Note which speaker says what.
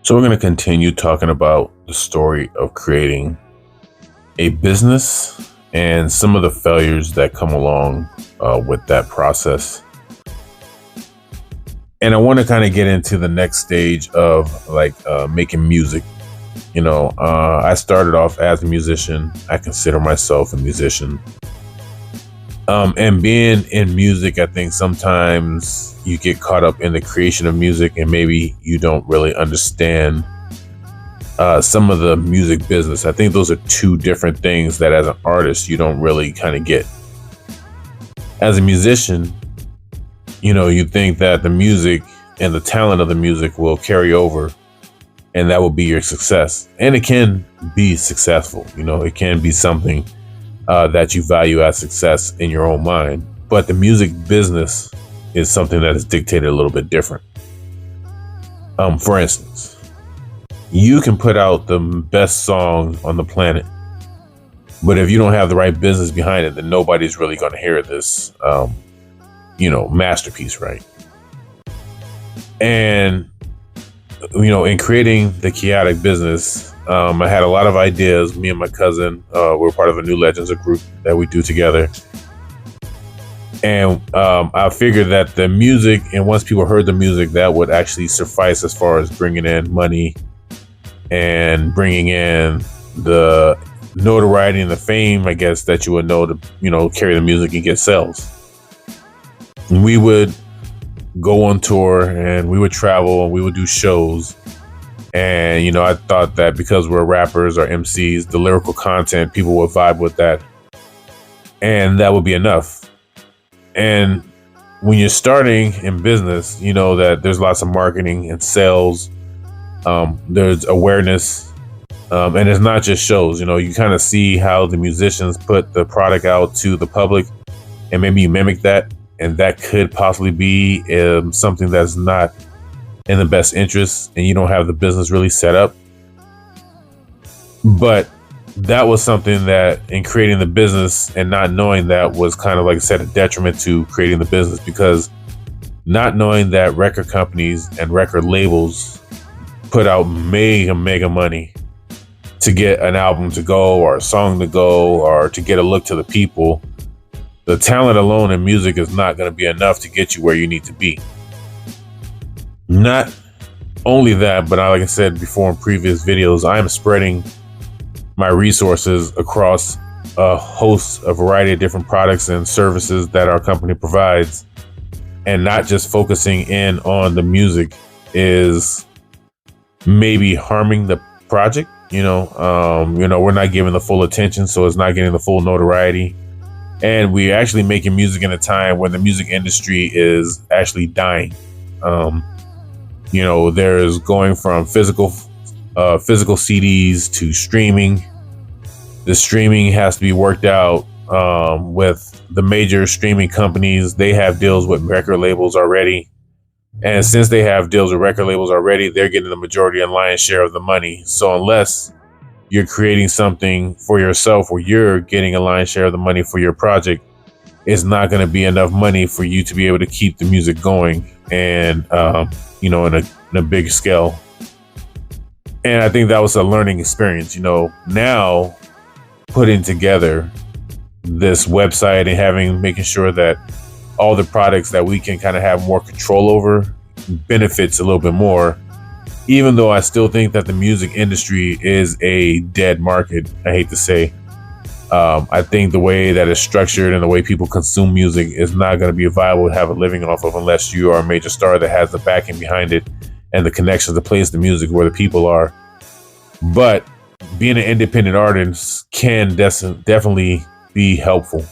Speaker 1: So we're going to continue talking about the story of creating a business and some of the failures that come along with that process. And I want to kind of get into the next stage of making music. I started off as a musician. I consider myself a musician. And being in music, I think sometimes you get caught up in the creation of music and maybe you don't really understand some of the music business. I think those are two different things that as an artist, you don't really kind of get. As a musician, you think that the music and the talent of the music will carry over and that will be your success. And it can be successful. It can be something that you value as success in your own mind. But the music business is something that is dictated a little bit different. For instance, you can put out the best song on the planet, but if you don't have the right business behind it, then nobody's really going to hear this, masterpiece, right? And, in creating the Chaotic Business, I had a lot of ideas. Me and my cousin, we're part of a New Legends, a group that we do together. And I figured that the music, and once people heard the music, that would actually suffice as far as bringing in money and bringing in the notoriety and the fame, I guess, that you would know to, carry the music and get sales. And we would go on tour and we would travel and we would do shows. And, I thought that because we're rappers or MCs, the lyrical content, people would vibe with that. And that would be enough. And when you're starting in business, that there's lots of marketing and sales. There's awareness. And it's not just shows, you kind of see how the musicians put the product out to the public and maybe you mimic that. And that could possibly be something that's not in the best interest and you don't have the business really set up. But that was something that in creating the business and not knowing that was kind of like I said, a detriment to creating the business, because not knowing that record companies and record labels put out mega money to get an album to go or a song to go or to get a look to the people. The talent alone in music is not going to be enough to get you where you need to be. Not only that, but like I said before in previous videos, I am spreading my resources across a variety of different products and services that our company provides, and not just focusing in on the music is maybe harming the project. We're not giving the full attention, so it's not getting the full notoriety. And we're actually making music in a time when the music industry is actually dying. There's going from physical CDs to streaming. The streaming has to be worked out with the major streaming companies. They have deals with record labels already. And since they have deals with record labels already, they're getting the majority and lion's share of the money. So unless you're creating something for yourself where you're getting a lion's share of the money for your project, it's not going to be enough money for you to be able to keep the music going and, in a big scale. And I think that was a learning experience, now putting together this website and making sure that all the products that we can kind of have more control over benefits a little bit more. Even though I still think that the music industry is a dead market, I hate to say. I think the way that it's structured and the way people consume music is not going to be viable to have a living off of unless you are a major star that has the backing behind it and the connections to place the music where the people are. But being an independent artist can definitely be helpful.